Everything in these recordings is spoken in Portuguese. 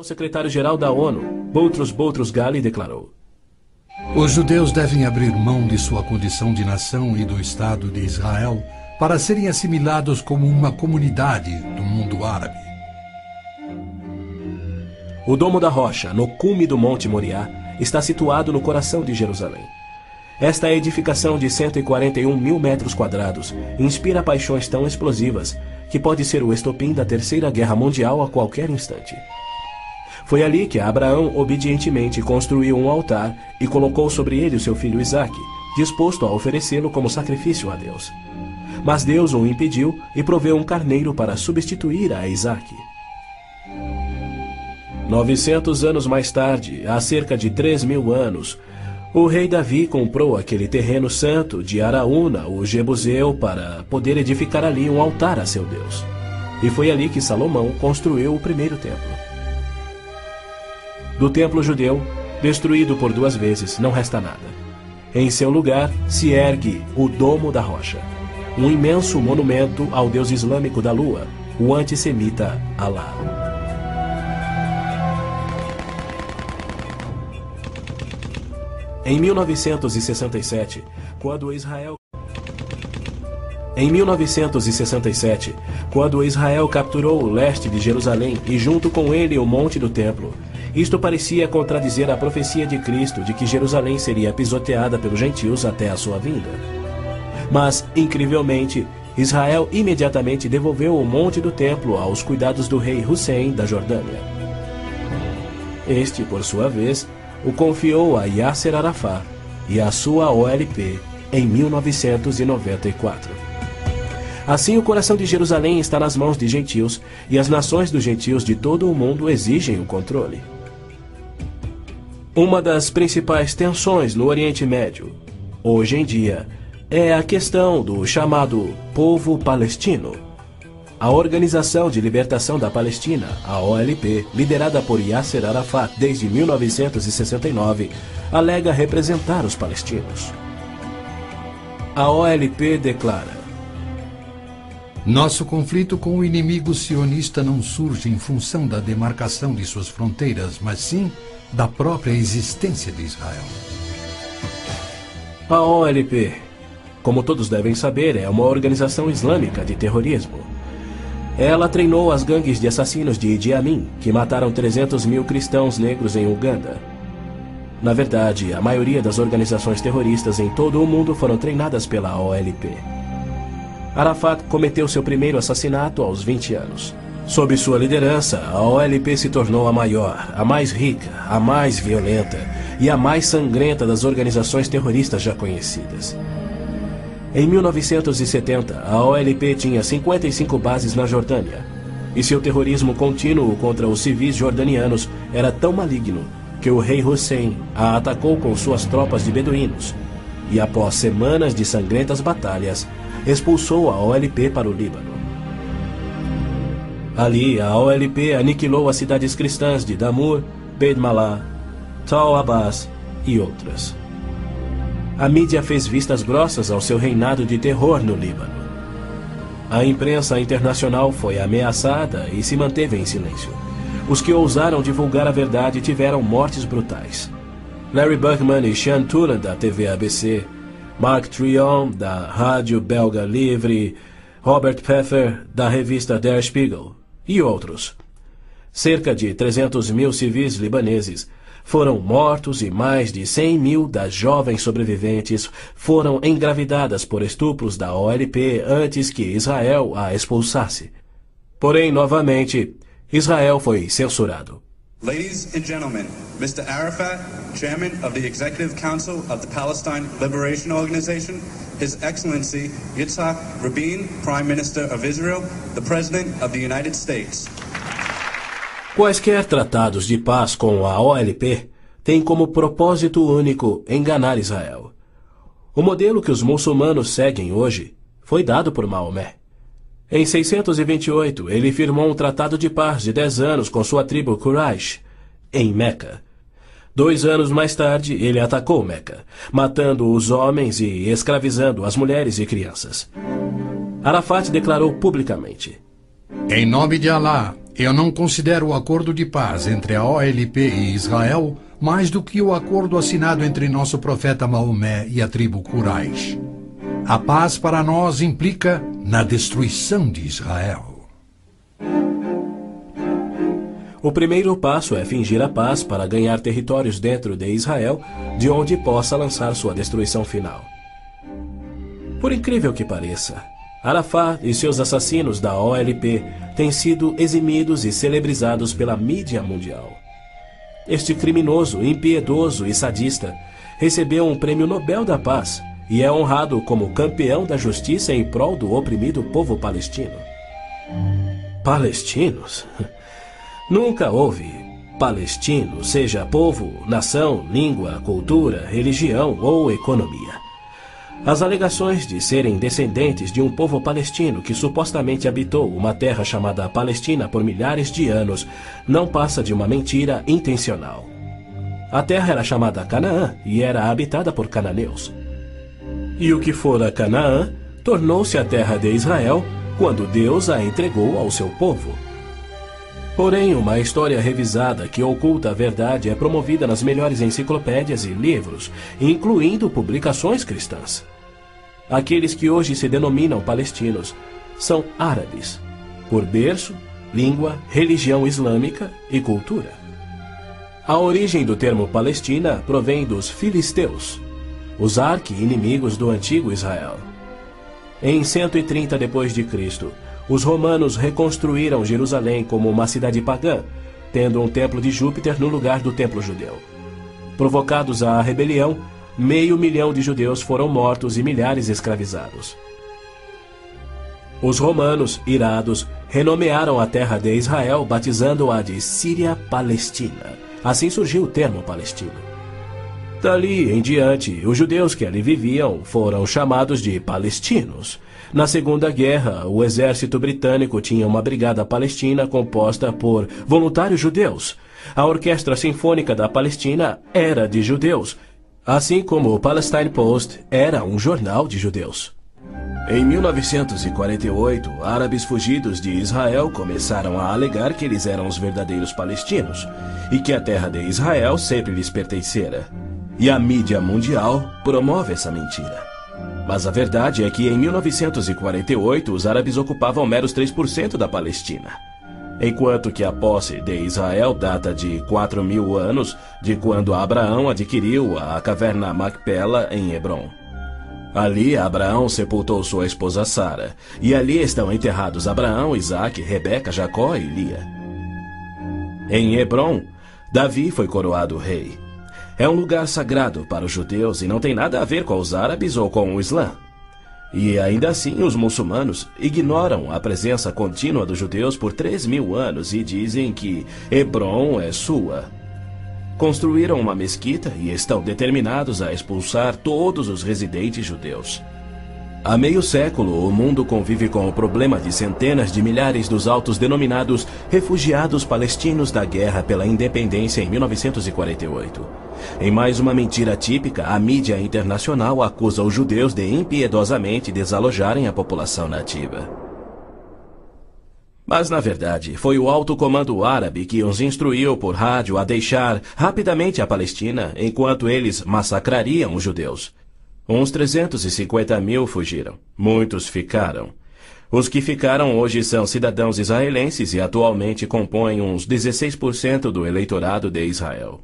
Então, o secretário-geral da ONU, Boutros Boutros-Ghali, declarou: os judeus devem abrir mão de sua condição de nação e do Estado de Israel para serem assimilados como uma comunidade do mundo árabe. O Domo da Rocha, no cume do Monte Moriá, está situado no coração de Jerusalém. Esta edificação de 141 mil metros quadrados inspira paixões tão explosivas que pode ser o estopim da Terceira Guerra Mundial a qualquer instante. Foi ali que Abraão obedientemente construiu um altar e colocou sobre ele o seu filho Isaque, disposto a oferecê-lo como sacrifício a Deus. Mas Deus o impediu e proveu um carneiro para substituir a Isaque. 900 anos mais tarde, há cerca de 3.000 anos, o rei Davi comprou aquele terreno santo de Araúna, o Jebuseu, para poder edificar ali um altar a seu Deus. E foi ali que Salomão construiu o primeiro templo. Do templo judeu, destruído por 2 vezes, não resta nada. Em seu lugar se ergue o Domo da Rocha, um imenso monumento ao deus islâmico da lua, o antissemita Alá. Em 1967, quando Israel capturou o leste de Jerusalém e junto com ele o Monte do Templo, isto parecia contradizer a profecia de Cristo de que Jerusalém seria pisoteada pelos gentios até a sua vinda. Mas, incrivelmente, Israel imediatamente devolveu o Monte do Templo aos cuidados do rei Hussein da Jordânia. Este, por sua vez, o confiou a Yasser Arafat e a sua OLP em 1994. Assim, o coração de Jerusalém está nas mãos de gentios e as nações dos gentios de todo o mundo exigem o controle. Uma das principais tensões no Oriente Médio, hoje em dia, é a questão do chamado povo palestino. A Organização de Libertação da Palestina, a OLP, liderada por Yasser Arafat desde 1969, alega representar os palestinos. A OLP declara: nosso conflito com o inimigo sionista não surge em função da demarcação de suas fronteiras, mas sim da própria existência de Israel. A OLP, como todos devem saber, é uma organização islâmica de terrorismo. Ela treinou as gangues de assassinos de Idi Amin, que mataram 300 mil cristãos negros em Uganda. Na verdade, a maioria das organizações terroristas em todo o mundo foram treinadas pela OLP. Arafat cometeu seu primeiro assassinato aos 20 anos. Sob sua liderança, a OLP se tornou a maior, a mais rica, a mais violenta e a mais sangrenta das organizações terroristas já conhecidas. Em 1970, a OLP tinha 55 bases na Jordânia, e seu terrorismo contínuo contra os civis jordanianos era tão maligno que o rei Hussein a atacou com suas tropas de beduínos, e após semanas de sangrentas batalhas, expulsou a OLP para o Líbano. Ali, a OLP aniquilou as cidades cristãs de Damur, Beit Malá, Tal Abbas e outras. A mídia fez vistas grossas ao seu reinado de terror no Líbano. A imprensa internacional foi ameaçada e se manteve em silêncio. Os que ousaram divulgar a verdade tiveram mortes brutais. Larry Buckman e Sean Turan, da TV ABC, Mark Trion, da rádio belga Livre, Robert Pfeffer, da revista Der Spiegel, e outros. Cerca de 300 mil civis libaneses foram mortos e mais de 100 mil das jovens sobreviventes foram engravidadas por estupros da OLP antes que Israel a expulsasse. Porém, novamente, Israel foi censurado. Ladies and gentlemen, Mr. Arafat, Chairman of the Executive Council of the Palestine Liberation Organization, His Excellency Yitzhak Rabin, Prime Minister of Israel, the President of the United States. Quaisquer tratados de paz com a OLP têm como propósito único enganar Israel. O modelo que os muçulmanos seguem hoje foi dado por Maomé. Em 628, ele firmou um tratado de paz de 10 anos com sua tribo Quraysh, em Meca. 2 anos mais tarde, ele atacou Meca, matando os homens e escravizando as mulheres e crianças. Arafat declarou publicamente: em nome de Alá, Eu não considero o acordo de paz entre a OLP e Israel mais do que o acordo assinado entre nosso profeta Maomé e a tribo Quraish. A paz para nós implica na destruição de Israel. O primeiro passo é fingir a paz para ganhar territórios dentro de Israel, de onde possa lançar sua destruição final. Por incrível que pareça, Arafat e seus assassinos da OLP têm sido eximidos e celebrizados pela mídia mundial. Este criminoso, impiedoso e sadista recebeu um prêmio Nobel da Paz e é honrado como campeão da justiça em prol do oprimido povo palestino. Palestinos? Nunca houve palestino, seja povo, nação, língua, cultura, religião ou economia. As alegações de serem descendentes de um povo palestino que supostamente habitou uma terra chamada Palestina por milhares de anos não passa de uma mentira intencional. A terra era chamada Canaã e era habitada por cananeus. E o que fora Canaã tornou-se a terra de Israel quando Deus a entregou ao seu povo. Porém, uma história revisada que oculta a verdade é promovida nas melhores enciclopédias e livros, incluindo publicações cristãs. Aqueles que hoje se denominam palestinos são árabes, por berço, língua, religião islâmica e cultura. A origem do termo Palestina provém dos filisteus, os arqui-inimigos do antigo Israel. Em 130 d.C., os romanos reconstruíram Jerusalém como uma cidade pagã, tendo um templo de Júpiter no lugar do templo judeu. Provocados à rebelião, 500 mil de judeus foram mortos e milhares escravizados. Os romanos, irados, renomearam a terra de Israel, batizando-a de Síria Palestina. Assim surgiu o termo palestino. Dali em diante, os judeus que ali viviam foram chamados de palestinos. Na Segunda Guerra, o exército britânico tinha uma brigada palestina composta por voluntários judeus. A Orquestra Sinfônica da Palestina era de judeus, assim como o Palestine Post era um jornal de judeus. Em 1948, árabes fugidos de Israel começaram a alegar que eles eram os verdadeiros palestinos e que a terra de Israel sempre lhes pertencera. E a mídia mundial promove essa mentira. Mas a verdade é que em 1948 os árabes ocupavam meros 3% da Palestina, enquanto que a posse de Israel data de 4.000 anos de quando Abraão adquiriu a caverna Macpela em Hebrom. Ali Abraão sepultou sua esposa Sara, e ali estão enterrados Abraão, Isaque, Rebeca, Jacó e Lia. Em Hebrom, Davi foi coroado rei. É um lugar sagrado para os judeus e não tem nada a ver com os árabes ou com o Islã. E ainda assim os muçulmanos ignoram a presença contínua dos judeus por 3.000 anos e dizem que Hebrom é sua. Construíram uma mesquita e estão determinados a expulsar todos os residentes judeus. Há meio século, o mundo convive com o problema de centenas de milhares dos autodenominados refugiados palestinos da guerra pela independência em 1948. Em mais uma mentira típica, a mídia internacional acusa os judeus de impiedosamente desalojarem a população nativa. Mas, na verdade, foi o alto comando árabe que os instruiu por rádio a deixar rapidamente a Palestina enquanto eles massacrariam os judeus. Uns 350.000 fugiram. Muitos ficaram. Os que ficaram hoje são cidadãos israelenses e atualmente compõem uns 16% do eleitorado de Israel.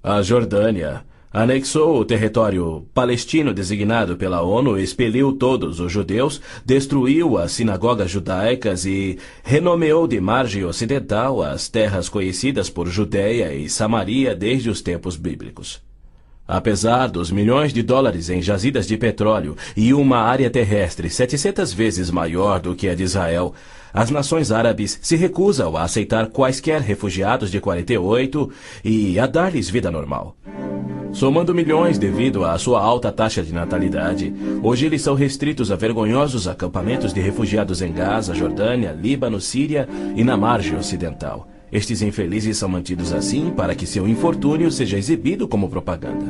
A Jordânia anexou o território palestino designado pela ONU, expeliu todos os judeus, destruiu as sinagogas judaicas e renomeou de margem ocidental as terras conhecidas por Judeia e Samaria desde os tempos bíblicos. Apesar dos milhões de dólares em jazidas de petróleo e uma área terrestre 700 vezes maior do que a de Israel, as nações árabes se recusam a aceitar quaisquer refugiados de 48 e a dar-lhes vida normal. Somando milhões devido à sua alta taxa de natalidade, hoje eles são restritos a vergonhosos acampamentos de refugiados em Gaza, Jordânia, Líbano, Síria e na margem ocidental. Estes infelizes são mantidos assim para que seu infortúnio seja exibido como propaganda.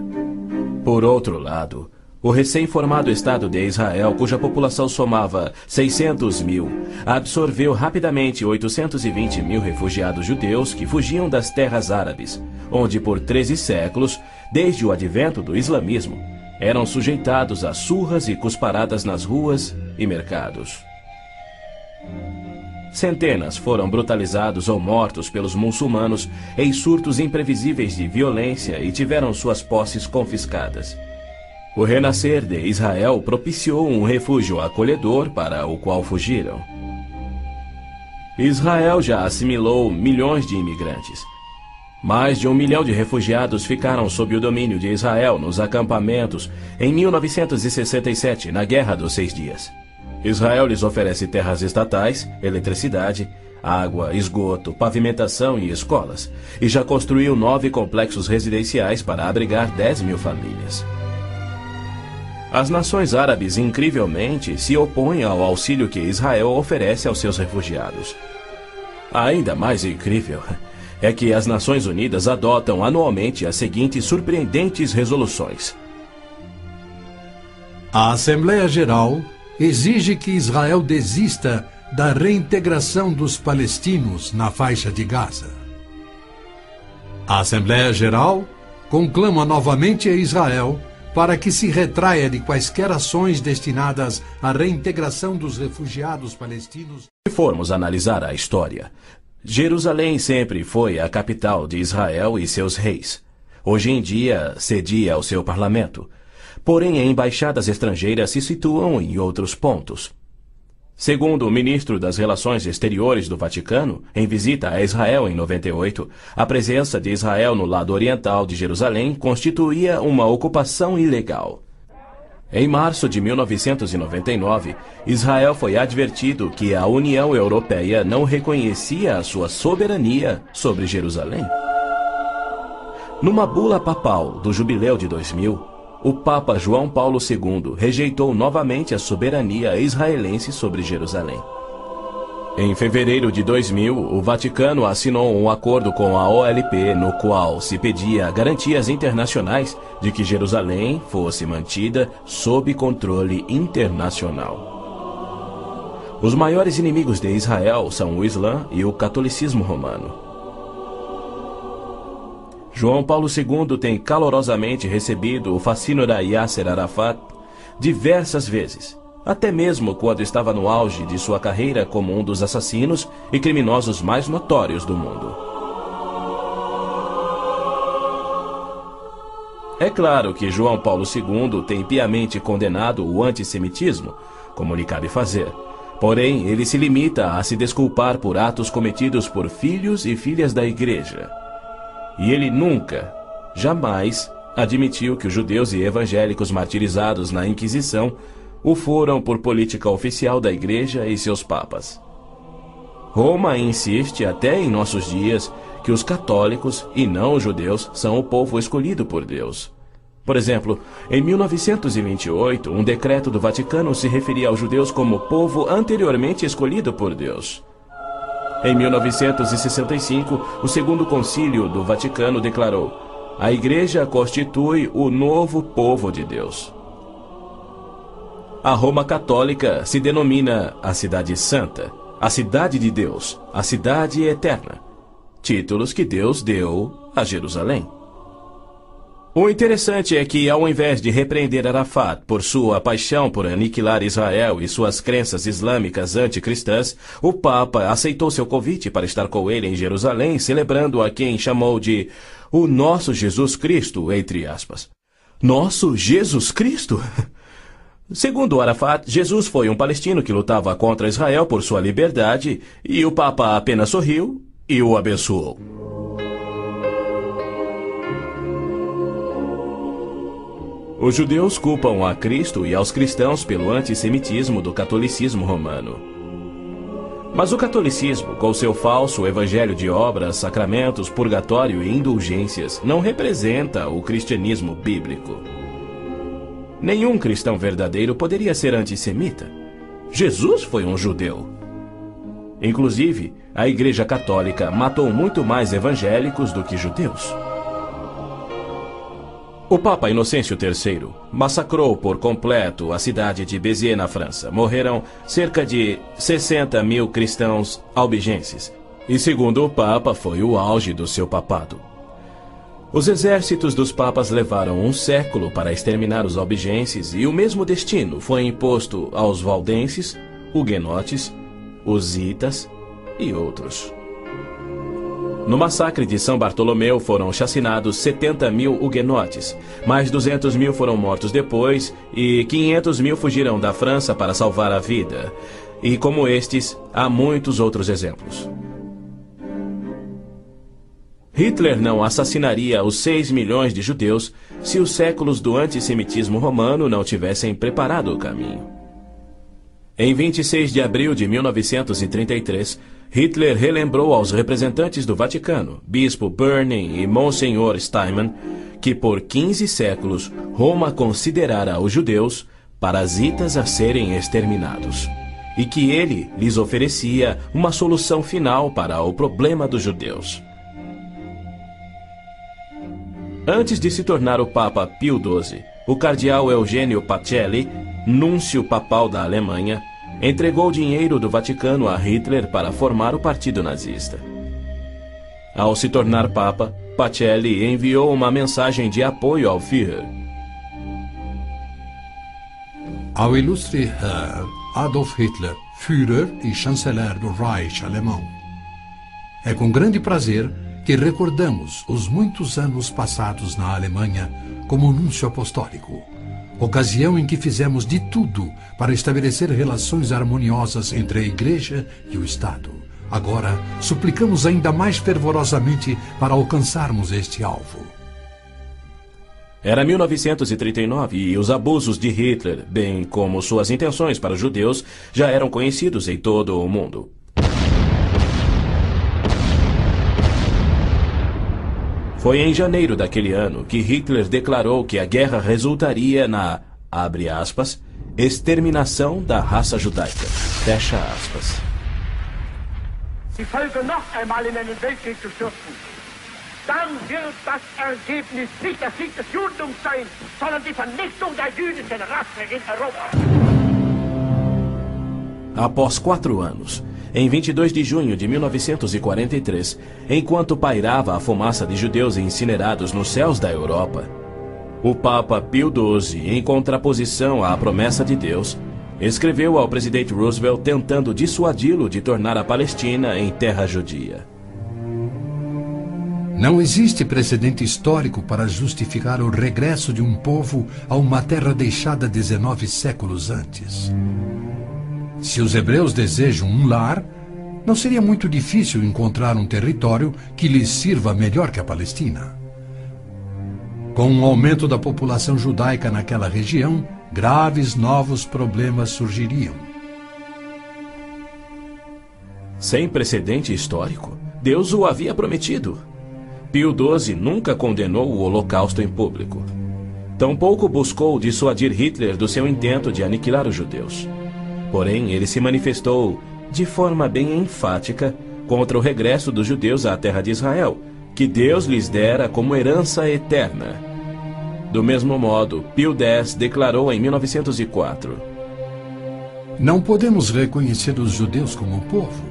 Por outro lado, O recém-formado Estado de Israel, cuja população somava 600 mil, absorveu rapidamente 820 mil refugiados judeus que fugiam das terras árabes, onde por 13 séculos, desde o advento do islamismo, eram sujeitados a surras e cusparadas nas ruas e mercados. Centenas foram brutalizados ou mortos pelos muçulmanos em surtos imprevisíveis de violência e tiveram suas posses confiscadas. O renascer de Israel propiciou um refúgio acolhedor para o qual fugiram. Israel já assimilou milhões de imigrantes. Mais de 1 milhão de refugiados ficaram sob o domínio de Israel nos acampamentos em 1967, na Guerra dos 6 Dias. Israel lhes oferece terras estatais, eletricidade, água, esgoto, pavimentação e escolas, e já construiu 9 complexos residenciais para abrigar 10 mil famílias. As nações árabes, incrivelmente, se opõem ao auxílio que Israel oferece aos seus refugiados. Ainda mais incrível é que as Nações Unidas adotam anualmente as seguintes surpreendentes resoluções. A Assembleia Geral exige que Israel desista da reintegração dos palestinos na faixa de Gaza. A Assembleia Geral conclama novamente a Israel para que se retraia de quaisquer ações destinadas à reintegração dos refugiados palestinos. Se formos analisar a história, Jerusalém sempre foi a capital de Israel e seus reis. Hoje em dia, cedia ao seu parlamento. Porém, embaixadas estrangeiras se situam em outros pontos. Segundo o ministro das Relações Exteriores do Vaticano, em visita a Israel em 98, a presença de Israel no lado oriental de Jerusalém constituía uma ocupação ilegal. Em março de 1999, Israel foi advertido que a União Europeia não reconhecia a sua soberania sobre Jerusalém. Numa bula papal do Jubileu de 2000, o Papa João Paulo II rejeitou novamente a soberania israelense sobre Jerusalém. Em fevereiro de 2000, o Vaticano assinou um acordo com a OLP no qual se pedia garantias internacionais de que Jerusalém fosse mantida sob controle internacional. Os maiores inimigos de Israel são o Islã e o catolicismo romano. João Paulo II tem calorosamente recebido o fascínora Yasser Arafat diversas vezes, até mesmo quando estava no auge de sua carreira como um dos assassinos e criminosos mais notórios do mundo. É claro que João Paulo II tem piamente condenado o antissemitismo, como lhe cabe fazer. Porém, ele se limita a se desculpar por atos cometidos por filhos e filhas da Igreja. E ele nunca, jamais, admitiu que os judeus e evangélicos martirizados na Inquisição o foram por política oficial da Igreja e seus papas. Roma insiste até em nossos dias que os católicos e não os judeus são o povo escolhido por Deus. Por exemplo, em 1928, um decreto do Vaticano se referia aos judeus como povo anteriormente escolhido por Deus. Em 1965, o Segundo Concílio do Vaticano declarou: a Igreja constitui o novo povo de Deus. A Roma Católica se denomina a Cidade Santa, a Cidade de Deus, a Cidade Eterna, títulos que Deus deu a Jerusalém. O interessante é que, ao invés de repreender Arafat por sua paixão por aniquilar Israel e suas crenças islâmicas anticristãs, o Papa aceitou seu convite para estar com ele em Jerusalém, celebrando a quem chamou de o nosso Jesus Cristo, entre aspas. Nosso Jesus Cristo? Segundo Arafat, Jesus foi um palestino que lutava contra Israel por sua liberdade, e o Papa apenas sorriu e o abençoou. Os judeus culpam a Cristo e aos cristãos pelo antissemitismo do catolicismo romano. Mas o catolicismo, com seu falso evangelho de obras, sacramentos, purgatório e indulgências, não representa o cristianismo bíblico. Nenhum cristão verdadeiro poderia ser antissemita. Jesus foi um judeu. Inclusive, a Igreja Católica matou muito mais evangélicos do que judeus. O Papa Inocêncio III massacrou por completo a cidade de Béziers, na França. Morreram cerca de 60 mil cristãos albigenses. E segundo o Papa, foi o auge do seu papado. Os exércitos dos papas levaram um século para exterminar os albigenses e o mesmo destino foi imposto aos valdenses, huguenotes, husitas e outros. No massacre de São Bartolomeu foram chacinados 70 mil huguenotes, mais 200 mil foram mortos depois e 500 mil fugiram da França para salvar a vida. E como estes, há muitos outros exemplos. Hitler não assassinaria os 6 milhões de judeus se os séculos do antissemitismo romano não tivessem preparado o caminho. Em 26 de abril de 1933, Hitler relembrou aos representantes do Vaticano, Bispo Börning e Monsenhor Steinmann, que por 15 séculos Roma considerara os judeus parasitas a serem exterminados, e que ele lhes oferecia uma solução final para o problema dos judeus. Antes de se tornar o Papa Pio XII, o cardeal Eugênio Pacelli, núncio papal da Alemanha, entregou dinheiro do Vaticano a Hitler para formar o partido nazista. Ao se tornar Papa, Pacelli enviou uma mensagem de apoio ao Führer. Ao ilustre Herr Adolf Hitler, Führer e chanceler do Reich alemão. É com grande prazer que recordamos os muitos anos passados na Alemanha como núncio apostólico, ocasião em que fizemos de tudo para estabelecer relações harmoniosas entre a Igreja e o Estado. Agora, suplicamos ainda mais fervorosamente para alcançarmos este alvo. Era 1939 e os abusos de Hitler, bem como suas intenções para os judeus, já eram conhecidos em todo o mundo. Foi em janeiro daquele ano que Hitler declarou que a guerra resultaria na, abre aspas, exterminação da raça judaica, fecha aspas. Die Völker noch einmal in einen Weltkrieg zu stürzen, dann wird das Ergebnis nicht der Sieg des Judentums sein, sondern die Vernichtung der jüdischen Rasse in Europa. Após 4 anos, em 22 de junho de 1943, enquanto pairava a fumaça de judeus incinerados nos céus da Europa, o Papa Pio XII, em contraposição à promessa de Deus, escreveu ao presidente Roosevelt tentando dissuadi-lo de tornar a Palestina em terra judia. Não existe precedente histórico para justificar o regresso de um povo a uma terra deixada 19 séculos antes. Se os hebreus desejam um lar, não seria muito difícil encontrar um território que lhes sirva melhor que a Palestina. Com o aumento da população judaica naquela região, graves novos problemas surgiriam. Sem precedente histórico, Deus o havia prometido. Pio XII nunca condenou o Holocausto em público. Tampouco buscou dissuadir Hitler do seu intento de aniquilar os judeus. Porém, ele se manifestou, de forma bem enfática, contra o regresso dos judeus à terra de Israel, que Deus lhes dera como herança eterna. Do mesmo modo, Pio X declarou em 1904: Não podemos reconhecer os judeus como povo.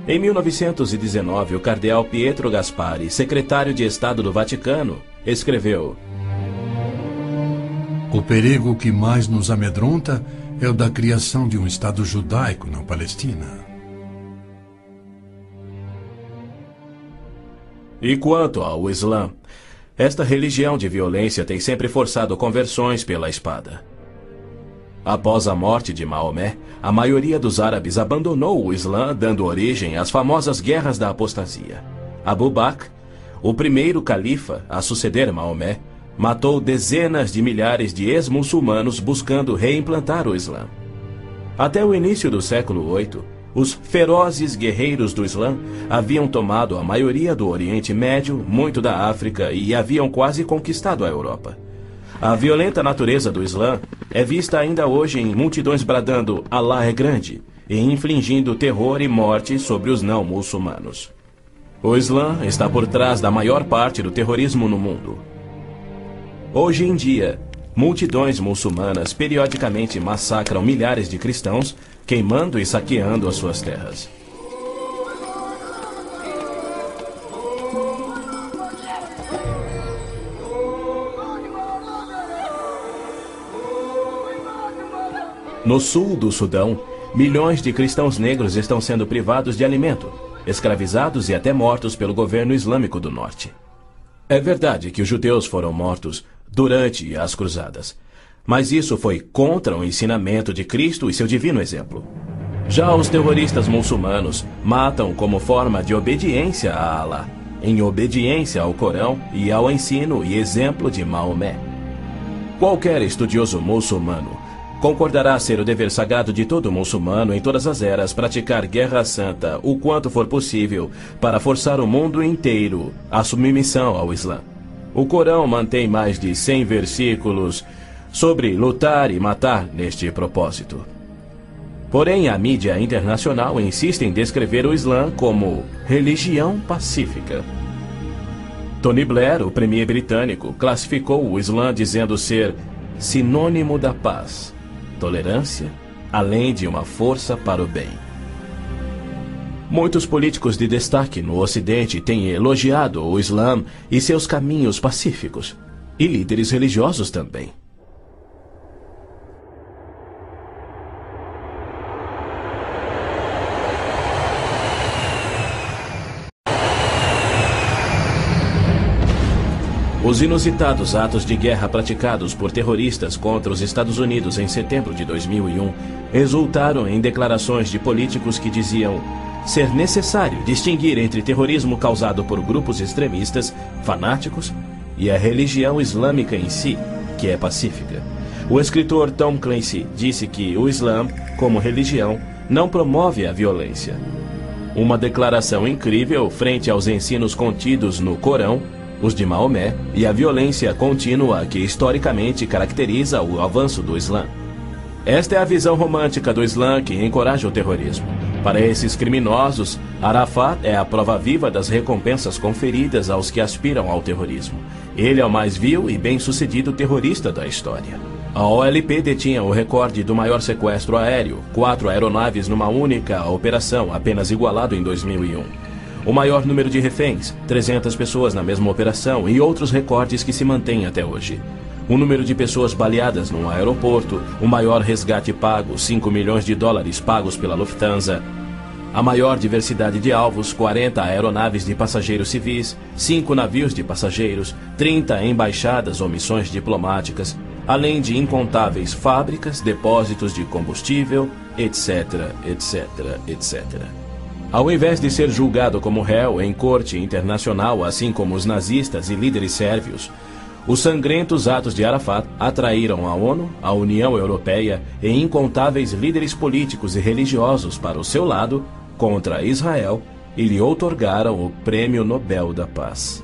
Em 1919, o cardeal Pietro Gasparri, secretário de Estado do Vaticano, escreveu: O perigo que mais nos amedronta é o da criação de um Estado judaico na Palestina. E quanto ao Islã, esta religião de violência tem sempre forçado conversões pela espada. Após a morte de Maomé, a maioria dos árabes abandonou o Islã, dando origem às famosas guerras da apostasia. Abu Bakr, o primeiro califa a suceder Maomé, matou dezenas de milhares de ex-muçulmanos buscando reimplantar o Islã. Até o início do século VIII, os ferozes guerreiros do Islã haviam tomado a maioria do Oriente Médio, muito da África e haviam quase conquistado a Europa. A violenta natureza do Islã é vista ainda hoje em multidões bradando "Alá é grande" e infligindo terror e morte sobre os não-muçulmanos. O Islã está por trás da maior parte do terrorismo no mundo. Hoje em dia, multidões muçulmanas periodicamente massacram milhares de cristãos, queimando e saqueando as suas terras. No sul do Sudão, milhões de cristãos negros estão sendo privados de alimento, escravizados e até mortos pelo governo islâmico do norte. É verdade que os judeus foram mortos durante as cruzadas, mas isso foi contra o ensinamento de Cristo e seu divino exemplo. Já os terroristas muçulmanos matam como forma de obediência a Alá, em obediência ao Corão e ao ensino e exemplo de Maomé. Qualquer estudioso muçulmano concordará ser o dever sagrado de todo muçulmano em todas as eras praticar guerra santa o quanto for possível para forçar o mundo inteiro à submissão ao Islã. O Corão mantém mais de 100 versículos sobre lutar e matar neste propósito. Porém, a mídia internacional insiste em descrever o Islã como religião pacífica. Tony Blair, o premier britânico, classificou o Islã dizendo ser sinônimo da paz, tolerância, além de uma força para o bem. Muitos políticos de destaque no Ocidente têm elogiado o Islã e seus caminhos pacíficos, e líderes religiosos também. Os inusitados atos de guerra praticados por terroristas contra os Estados Unidos em setembro de 2001 resultaram em declarações de políticos que diziam ser necessário distinguir entre terrorismo causado por grupos extremistas, fanáticos, e a religião islâmica em si, que é pacífica. O escritor Tom Clancy disse que o Islã, como religião, não promove a violência. Uma declaração incrível frente aos ensinos contidos no Corão, os de Maomé, e a violência contínua que historicamente caracteriza o avanço do Islã. Esta é a visão romântica do Islã que encoraja o terrorismo. Para esses criminosos, Arafat é a prova viva das recompensas conferidas aos que aspiram ao terrorismo. Ele é o mais vil e bem-sucedido terrorista da história. A OLP detinha o recorde do maior sequestro aéreo, 4 aeronaves numa única operação, apenas igualado em 2001. O maior número de reféns, 300 pessoas na mesma operação e outros recordes que se mantêm até hoje. O número de pessoas baleadas num aeroporto, o maior resgate pago, $5 milhões pagos pela Lufthansa. A maior diversidade de alvos, 40 aeronaves de passageiros civis, 5 navios de passageiros, 30 embaixadas ou missões diplomáticas, além de incontáveis fábricas, depósitos de combustível, etc, etc, etc. Ao invés de ser julgado como réu em corte internacional, assim como os nazistas e líderes sérvios, os sangrentos atos de Arafat atraíram a ONU, a União Europeia e incontáveis líderes políticos e religiosos para o seu lado contra Israel e lhe outorgaram o Prêmio Nobel da Paz.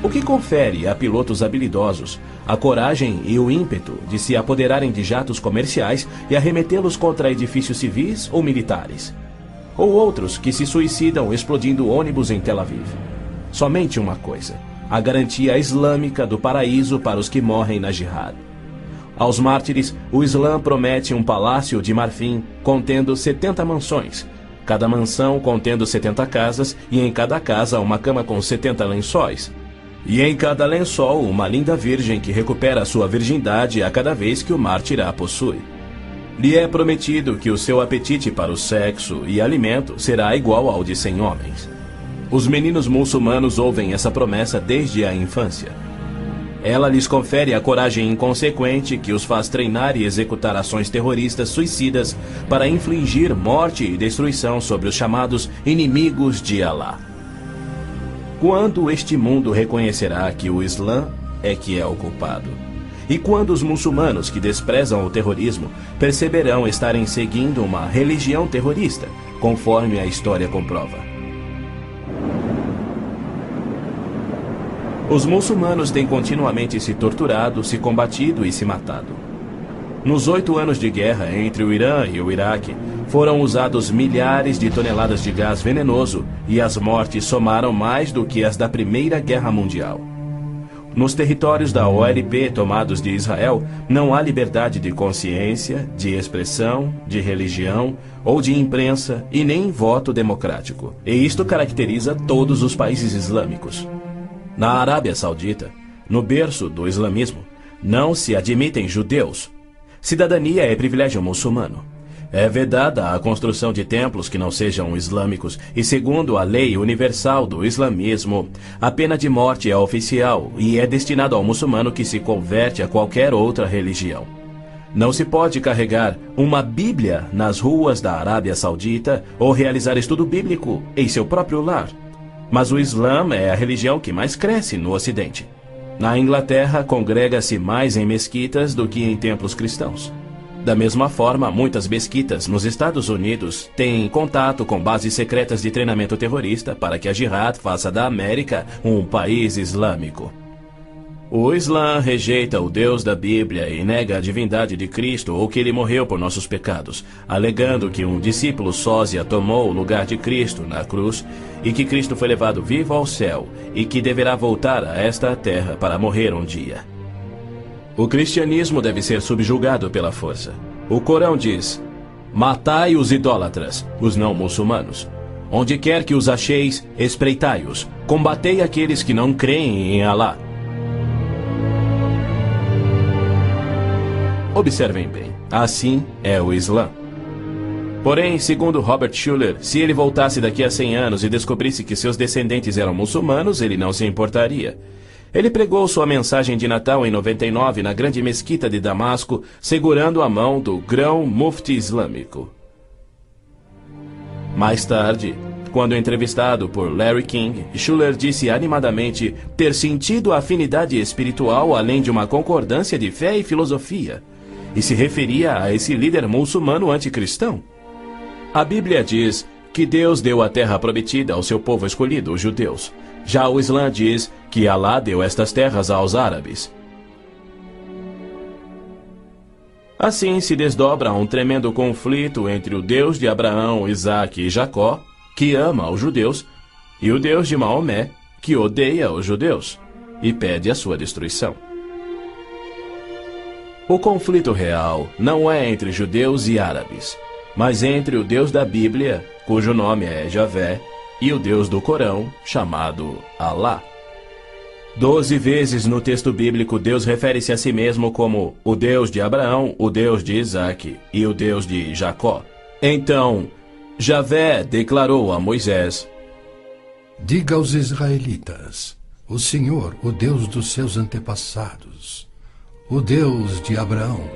O que confere a pilotos habilidosos a coragem e o ímpeto de se apoderarem de jatos comerciais e arremetê-los contra edifícios civis ou militares. Ou outros que se suicidam explodindo ônibus em Tel Aviv. Somente uma coisa: a garantia islâmica do paraíso para os que morrem na jihad. Aos mártires, o Islã promete um palácio de marfim contendo 70 mansões, cada mansão contendo 70 casas e em cada casa uma cama com 70 lençóis. E em cada lençol, uma linda virgem que recupera sua virgindade a cada vez que o mártir a possui. Lhe é prometido que o seu apetite para o sexo e alimento será igual ao de 100 homens. Os meninos muçulmanos ouvem essa promessa desde a infância. Ela lhes confere a coragem inconsequente que os faz treinar e executar ações terroristas suicidas para infligir morte e destruição sobre os chamados inimigos de Alá. Quando este mundo reconhecerá que o Islã é que é o culpado? E quando os muçulmanos que desprezam o terrorismo perceberão estarem seguindo uma religião terrorista, conforme a história comprova? Os muçulmanos têm continuamente se torturado, se combatido e se matado. Nos 8 anos de guerra entre o Irã e o Iraque, foram usados milhares de toneladas de gás venenoso e as mortes somaram mais do que as da Primeira Guerra Mundial. Nos territórios da OLP tomados de Israel, não há liberdade de consciência, de expressão, de religião ou de imprensa e nem voto democrático. E isto caracteriza todos os países islâmicos. Na Arábia Saudita, no berço do islamismo, não se admitem judeus. Cidadania é privilégio muçulmano. É vedada a construção de templos que não sejam islâmicos e, segundo a lei universal do islamismo, a pena de morte é oficial e é destinada ao muçulmano que se converte a qualquer outra religião. Não se pode carregar uma Bíblia nas ruas da Arábia Saudita ou realizar estudo bíblico em seu próprio lar. Mas o Islã é a religião que mais cresce no Ocidente. Na Inglaterra, congrega-se mais em mesquitas do que em templos cristãos. Da mesma forma, muitas mesquitas nos Estados Unidos têm contato com bases secretas de treinamento terrorista para que a Jihad faça da América um país islâmico. O Islã rejeita o Deus da Bíblia e nega a divindade de Cristo ou que ele morreu por nossos pecados, alegando que um discípulo sósia tomou o lugar de Cristo na cruz e que Cristo foi levado vivo ao céu e que deverá voltar a esta terra para morrer um dia. O cristianismo deve ser subjugado pela força. O Corão diz: matai os idólatras, os não muçulmanos. Onde quer que os acheis, espreitai-os. Combatei aqueles que não creem em Alá. Observem bem, assim é o Islã. Porém, segundo Robert Schuller, se ele voltasse daqui a 100 anos e descobrisse que seus descendentes eram muçulmanos, ele não se importaria. Ele pregou sua mensagem de Natal em 99 na grande mesquita de Damasco, segurando a mão do grão-mufti islâmico. Mais tarde, quando entrevistado por Larry King, Schuller disse animadamente ter sentido a afinidade espiritual além de uma concordância de fé e filosofia, e se referia a esse líder muçulmano anticristão. A Bíblia diz que Deus deu a terra prometida ao seu povo escolhido, os judeus. Já o Islã diz que Alá deu estas terras aos árabes. Assim se desdobra um tremendo conflito entre o Deus de Abraão, Isaque e Jacó, que ama os judeus, e o Deus de Maomé, que odeia os judeus e pede a sua destruição. O conflito real não é entre judeus e árabes, mas entre o Deus da Bíblia, cujo nome é Javé, e o Deus do Corão, chamado Alá. 12 vezes no texto bíblico Deus refere-se a si mesmo como o Deus de Abraão, o Deus de Isaque e o Deus de Jacó. Então, Javé declarou a Moisés: diga aos israelitas, o Senhor, o Deus dos seus antepassados, o Deus de Abraão,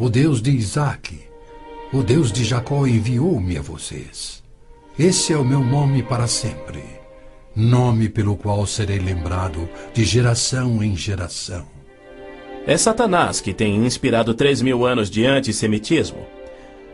o Deus de Isaque, o Deus de Jacó enviou-me a vocês. Esse é o meu nome para sempre, nome pelo qual serei lembrado de geração em geração. É Satanás que tem inspirado 3.000 anos de antissemitismo.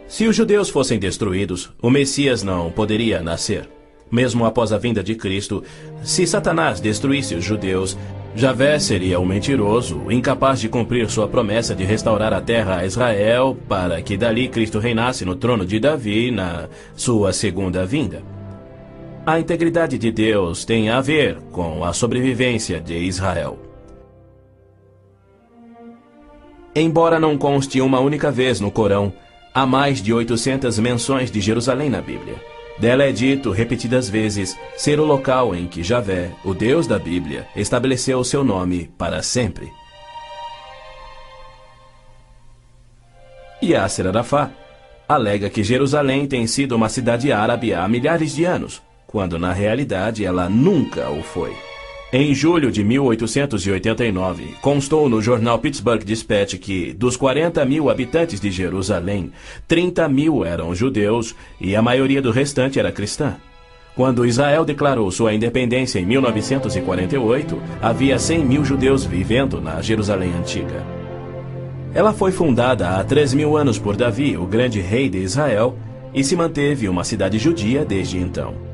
Se os judeus fossem destruídos, o Messias não poderia nascer. Mesmo após a vinda de Cristo, se Satanás destruísse os judeus, Javé seria um mentiroso, incapaz de cumprir sua promessa de restaurar a terra a Israel para que dali Cristo reinasse no trono de Davi na sua segunda vinda. A integridade de Deus tem a ver com a sobrevivência de Israel. Embora não conste uma única vez no Corão, há mais de 800 menções de Jerusalém na Bíblia. Dela é dito repetidas vezes ser o local em que Javé, o Deus da Bíblia, estabeleceu o seu nome para sempre. Yasser Arafat alega que Jerusalém tem sido uma cidade árabe há milhares de anos, quando na realidade ela nunca o foi. Em julho de 1889, constou no jornal Pittsburgh Dispatch que, dos 40.000 habitantes de Jerusalém, 30.000 eram judeus e a maioria do restante era cristã. Quando Israel declarou sua independência em 1948, havia 100.000 judeus vivendo na Jerusalém antiga. Ela foi fundada há 3.000 anos por Davi, o grande rei de Israel, e se manteve uma cidade judia desde então.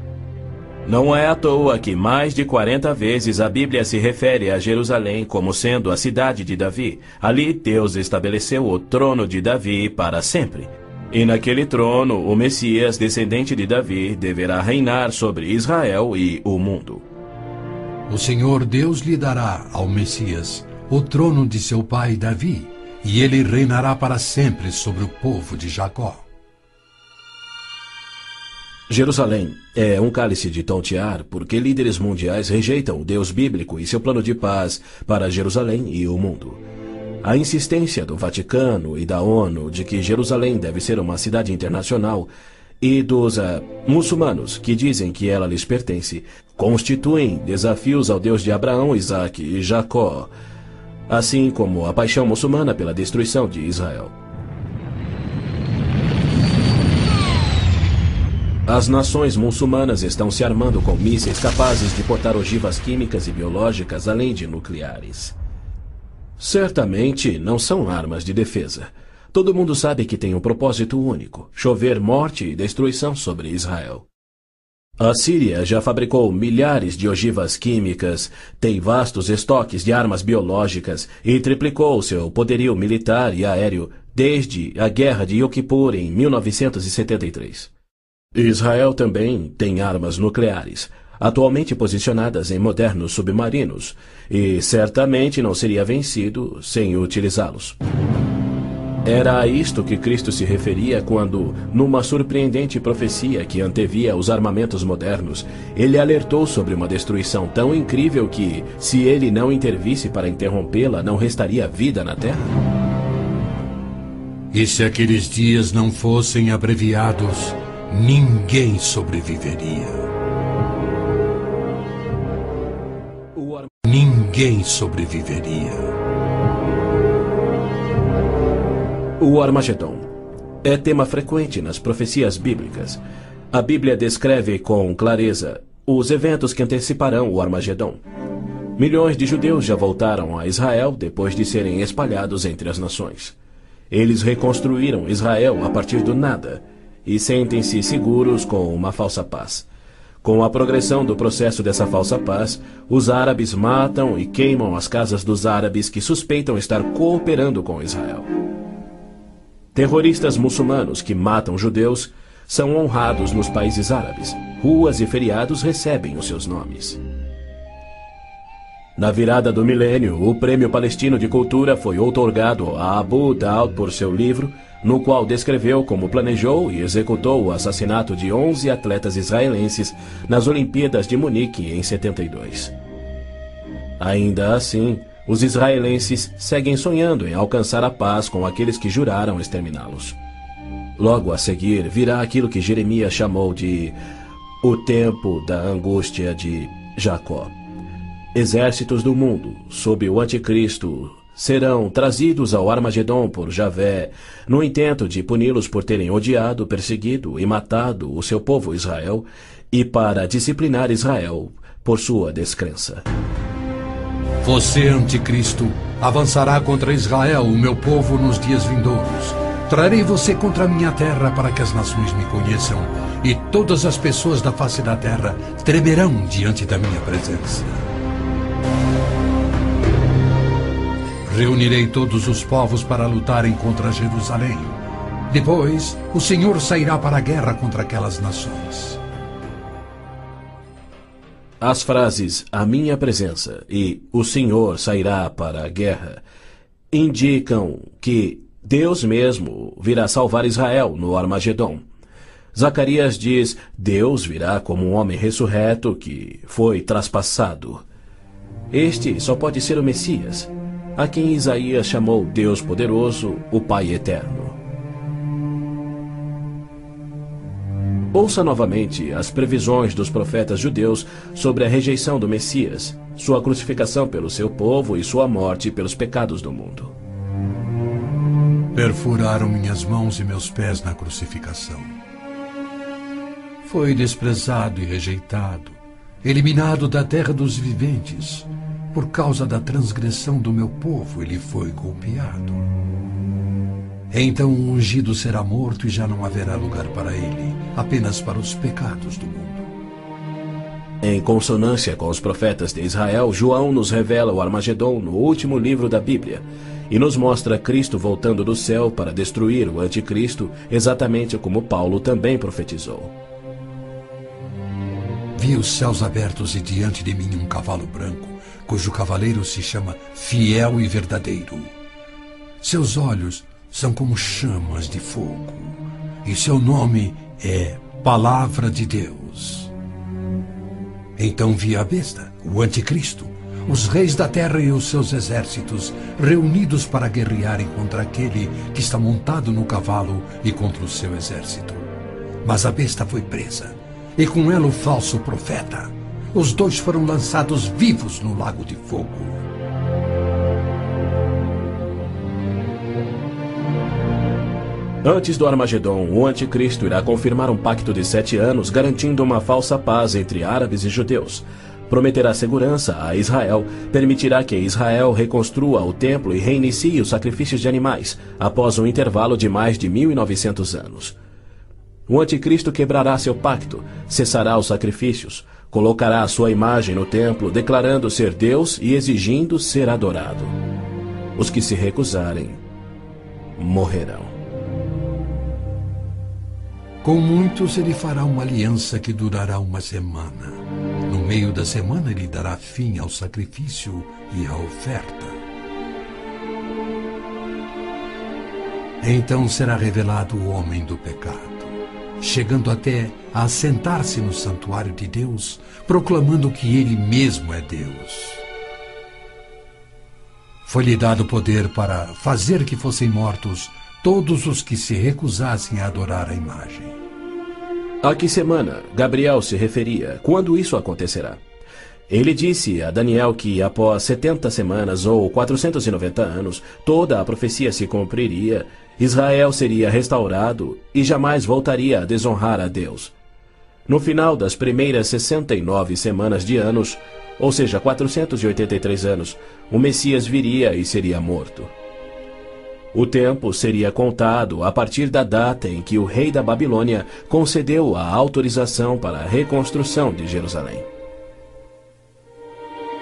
Não é à toa que mais de 40 vezes a Bíblia se refere a Jerusalém como sendo a cidade de Davi. Ali Deus estabeleceu o trono de Davi para sempre. E naquele trono, o Messias, descendente de Davi, deverá reinar sobre Israel e o mundo. O Senhor Deus lhe dará ao Messias o trono de seu pai Davi, e ele reinará para sempre sobre o povo de Jacó. Jerusalém é um cálice de tontear porque líderes mundiais rejeitam o Deus bíblico e seu plano de paz para Jerusalém e o mundo. A insistência do Vaticano e da ONU de que Jerusalém deve ser uma cidade internacional e dos muçulmanos que dizem que ela lhes pertence constituem desafios ao Deus de Abraão, Isaque e Jacó, assim como a paixão muçulmana pela destruição de Israel. As nações muçulmanas estão se armando com mísseis capazes de portar ogivas químicas e biológicas, além de nucleares. Certamente não são armas de defesa. Todo mundo sabe que tem um propósito único: chover morte e destruição sobre Israel. A Síria já fabricou milhares de ogivas químicas, tem vastos estoques de armas biológicas e triplicou seu poderio militar e aéreo desde a Guerra de Yom Kippur em 1973. Israel também tem armas nucleares, atualmente posicionadas em modernos submarinos, e certamente não seria vencido sem utilizá-los. Era a isto que Cristo se referia quando, numa surpreendente profecia que antevia os armamentos modernos, ele alertou sobre uma destruição tão incrível que, se ele não intervisse para interrompê-la, não restaria vida na Terra? E se aqueles dias não fossem abreviados, ninguém sobreviveria. Ninguém sobreviveria. O Armagedon é tema frequente nas profecias bíblicas. A Bíblia descreve com clareza os eventos que anteciparão o Armagedon. Milhões de judeus já voltaram a Israel depois de serem espalhados entre as nações. Eles reconstruíram Israel a partir do nada e sentem-se seguros com uma falsa paz. Com a progressão do processo dessa falsa paz, os árabes matam e queimam as casas dos árabes que suspeitam estar cooperando com Israel. Terroristas muçulmanos que matam judeus são honrados nos países árabes. Ruas e feriados recebem os seus nomes. Na virada do milênio, o Prêmio Palestino de Cultura foi outorgado a Abu Daud por seu livro, no qual descreveu como planejou e executou o assassinato de 11 atletas israelenses nas Olimpíadas de Munique em 72. Ainda assim, os israelenses seguem sonhando em alcançar a paz com aqueles que juraram exterminá-los. Logo a seguir virá aquilo que Jeremias chamou de o tempo da angústia de Jacó. Exércitos do mundo, sob o anticristo, serão trazidos ao Armagedon por Javé, no intento de puni-los por terem odiado, perseguido e matado o seu povo Israel, e para disciplinar Israel por sua descrença. Você, anticristo, avançará contra Israel, o meu povo, nos dias vindouros. Trarei você contra a minha terra para que as nações me conheçam, e todas as pessoas da face da terra tremerão diante da minha presença. Reunirei todos os povos para lutarem contra Jerusalém. Depois, o Senhor sairá para a guerra contra aquelas nações. As frases "a minha presença" e "o Senhor sairá para a guerra" indicam que Deus mesmo virá salvar Israel no Armagedon. Zacarias diz: Deus virá como um homem ressurreto que foi traspassado. Este só pode ser o Messias, a quem Isaías chamou Deus poderoso, o Pai eterno. Ouça novamente as previsões dos profetas judeus sobre a rejeição do Messias, sua crucificação pelo seu povo e sua morte pelos pecados do mundo. Perfuraram minhas mãos e meus pés na crucificação. Foi desprezado e rejeitado, eliminado da terra dos viventes. Por causa da transgressão do meu povo, ele foi golpeado. Então o ungido será morto e já não haverá lugar para ele, apenas para os pecados do mundo. Em consonância com os profetas de Israel, João nos revela o Armagedon no último livro da Bíblia e nos mostra Cristo voltando do céu para destruir o anticristo, exatamente como Paulo também profetizou. vi os céus abertos e diante de mim um cavalo branco, cujo cavaleiro se chama Fiel e Verdadeiro. Seus olhos são como chamas de fogo, e seu nome é Palavra de Deus. Então vi a besta, o anticristo, os reis da terra e os seus exércitos, reunidos para guerrearem contra aquele que está montado no cavalo e contra o seu exército. Mas a besta foi presa, e com ela o falso profeta. Os dois foram lançados vivos no lago de fogo. Antes do Armagedon, o anticristo irá confirmar um pacto de 7 anos, garantindo uma falsa paz entre árabes e judeus. Prometerá segurança a Israel, permitirá que Israel reconstrua o templo e reinicie os sacrifícios de animais, após um intervalo de mais de 1900 anos. O anticristo quebrará seu pacto, cessará os sacrifícios, colocará a sua imagem no templo, declarando ser Deus e exigindo ser adorado. Os que se recusarem morrerão. Com muitos ele fará uma aliança que durará uma semana. No meio da semana ele dará fim ao sacrifício e à oferta. Então será revelado o homem do pecado, chegando até a assentar-se no santuário de Deus, proclamando que ele mesmo é Deus. Foi-lhe dado poder para fazer que fossem mortos todos os que se recusassem a adorar a imagem. A que semana Gabriel se referia? Quando isso acontecerá? Ele disse a Daniel que após 70 semanas ou 490 anos, toda a profecia se cumpriria, Israel seria restaurado e jamais voltaria a desonrar a Deus. No final das primeiras 69 semanas de anos, ou seja, 483 anos, o Messias viria e seria morto. O tempo seria contado a partir da data em que o rei da Babilônia concedeu a autorização para a reconstrução de Jerusalém.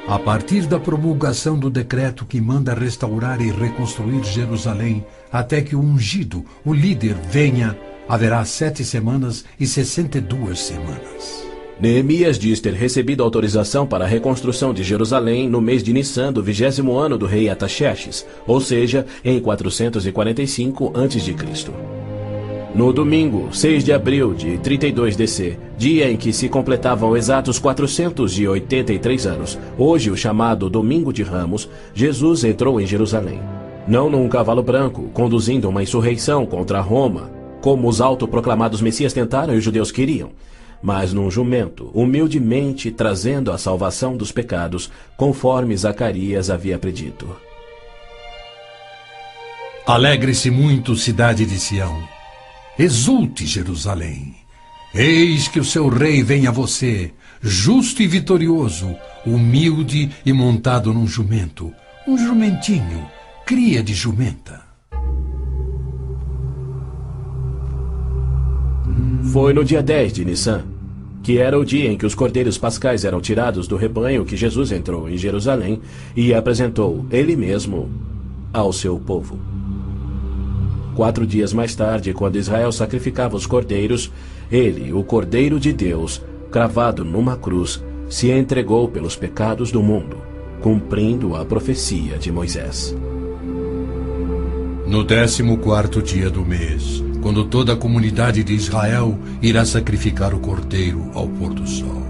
A partir da promulgação do decreto que manda restaurar e reconstruir Jerusalém, até que o ungido, o líder, venha, haverá 7 semanas e 62 semanas. Neemias diz ter recebido autorização para a reconstrução de Jerusalém no mês de Nissan do 20º ano do rei Artaxerxes, ou seja, em 445 a.C. No domingo, 6 de abril de 32 DC, dia em que se completavam exatos 483 anos, hoje o chamado Domingo de Ramos, Jesus entrou em Jerusalém. Não num cavalo branco, conduzindo uma insurreição contra Roma, como os autoproclamados messias tentaram e os judeus queriam, mas num jumento, humildemente trazendo a salvação dos pecados, conforme Zacarias havia predito. Alegre-se muito, cidade de Sião. Exulte, Jerusalém. Eis que o seu rei vem a você, justo e vitorioso, humilde e montado num jumento, um jumentinho, cria de jumenta. Foi no dia 10 de Nissan, que era o dia em que os cordeiros pascais eram tirados do rebanho, que Jesus entrou em Jerusalém e apresentou ele mesmo ao seu povo. 4 dias mais tarde, quando Israel sacrificava os cordeiros, ele, o Cordeiro de Deus, cravado numa cruz, se entregou pelos pecados do mundo, cumprindo a profecia de Moisés. No 14º dia do mês, quando toda a comunidade de Israel irá sacrificar o cordeiro ao pôr do sol.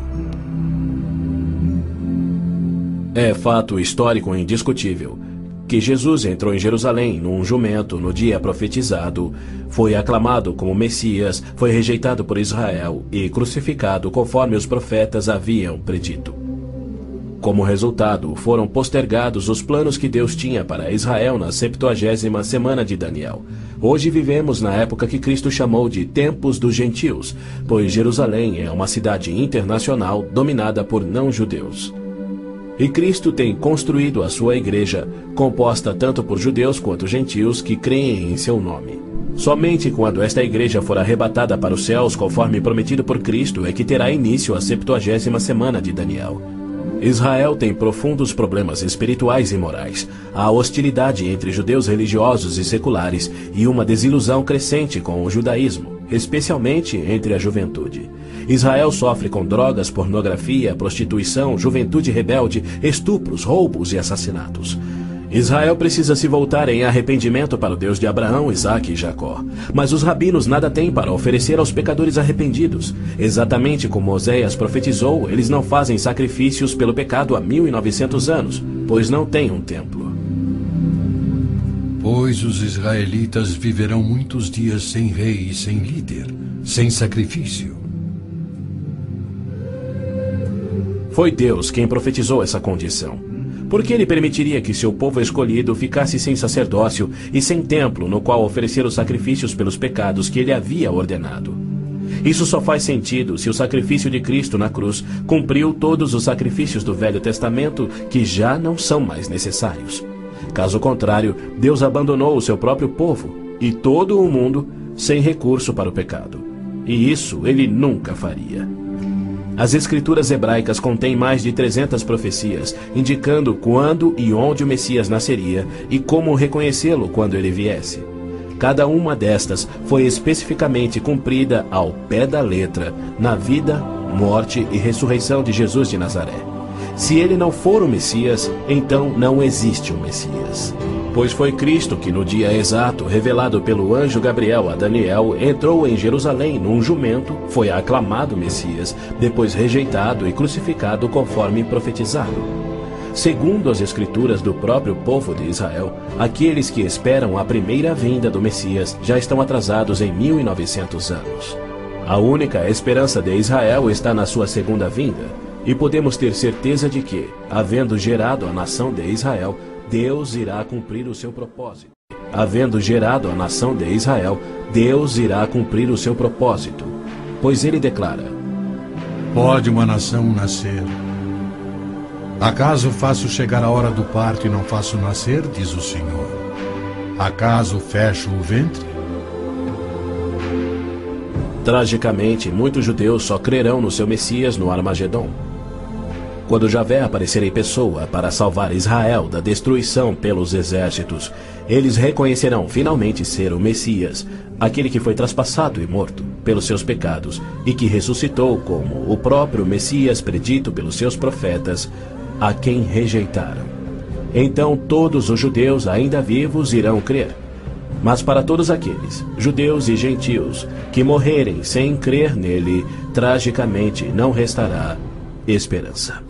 É fato histórico indiscutível que Jesus entrou em Jerusalém num jumento no dia profetizado, foi aclamado como Messias, foi rejeitado por Israel e crucificado conforme os profetas haviam predito. Como resultado, foram postergados os planos que Deus tinha para Israel na 70ª semana de Daniel. Hoje vivemos na época que Cristo chamou de Tempos dos Gentios, pois Jerusalém é uma cidade internacional dominada por não-judeus. E Cristo tem construído a sua igreja, composta tanto por judeus quanto gentios que creem em seu nome. Somente quando esta igreja for arrebatada para os céus, conforme prometido por Cristo, é que terá início a 70ª semana de Daniel. Israel tem profundos problemas espirituais e morais, há hostilidade entre judeus religiosos e seculares e uma desilusão crescente com o judaísmo. especialmente entre a juventude. Israel sofre com drogas, pornografia, prostituição, juventude rebelde, estupros, roubos e assassinatos. Israel precisa se voltar em arrependimento para o Deus de Abraão, Isaque e Jacó. Mas os rabinos nada têm para oferecer aos pecadores arrependidos. Exatamente como Oséias profetizou, eles não fazem sacrifícios pelo pecado há 1900 anos, pois não têm um templo. Pois os israelitas viverão muitos dias sem rei e sem líder, sem sacrifício. Foi Deus quem profetizou essa condição. Por que ele permitiria que seu povo escolhido ficasse sem sacerdócio e sem templo no qual oferecer os sacrifícios pelos pecados que ele havia ordenado? Isso só faz sentido se o sacrifício de Cristo na cruz cumpriu todos os sacrifícios do Velho Testamento que já não são mais necessários. Caso contrário, Deus abandonou o seu próprio povo e todo o mundo sem recurso para o pecado. E isso ele nunca faria. As escrituras hebraicas contêm mais de 300 profecias, indicando quando e onde o Messias nasceria e como reconhecê-lo quando ele viesse. Cada uma destas foi especificamente cumprida ao pé da letra na vida, morte e ressurreição de Jesus de Nazaré. Se ele não for o Messias, então não existe o Messias. Pois foi Cristo que, no dia exato, revelado pelo anjo Gabriel a Daniel, entrou em Jerusalém num jumento, foi aclamado Messias, depois rejeitado e crucificado conforme profetizado. Segundo as escrituras do próprio povo de Israel, aqueles que esperam a primeira vinda do Messias já estão atrasados em 1900 anos. A única esperança de Israel está na sua segunda vinda, e podemos ter certeza de que, havendo gerado a nação de Israel, Deus irá cumprir o seu propósito. Havendo gerado a nação de Israel, Deus irá cumprir o seu propósito. Pois ele declara: Pode uma nação nascer? Acaso faço chegar a hora do parto e não faço nascer, diz o Senhor? Acaso fecho o ventre? Tragicamente, muitos judeus só crerão no seu Messias no Armagedon. Quando Javé aparecer em pessoa para salvar Israel da destruição pelos exércitos, eles reconhecerão finalmente ser o Messias, aquele que foi traspassado e morto pelos seus pecados e que ressuscitou como o próprio Messias predito pelos seus profetas, a quem rejeitaram. Então todos os judeus ainda vivos irão crer. Mas para todos aqueles, judeus e gentios, que morrerem sem crer nele, tragicamente não restará esperança.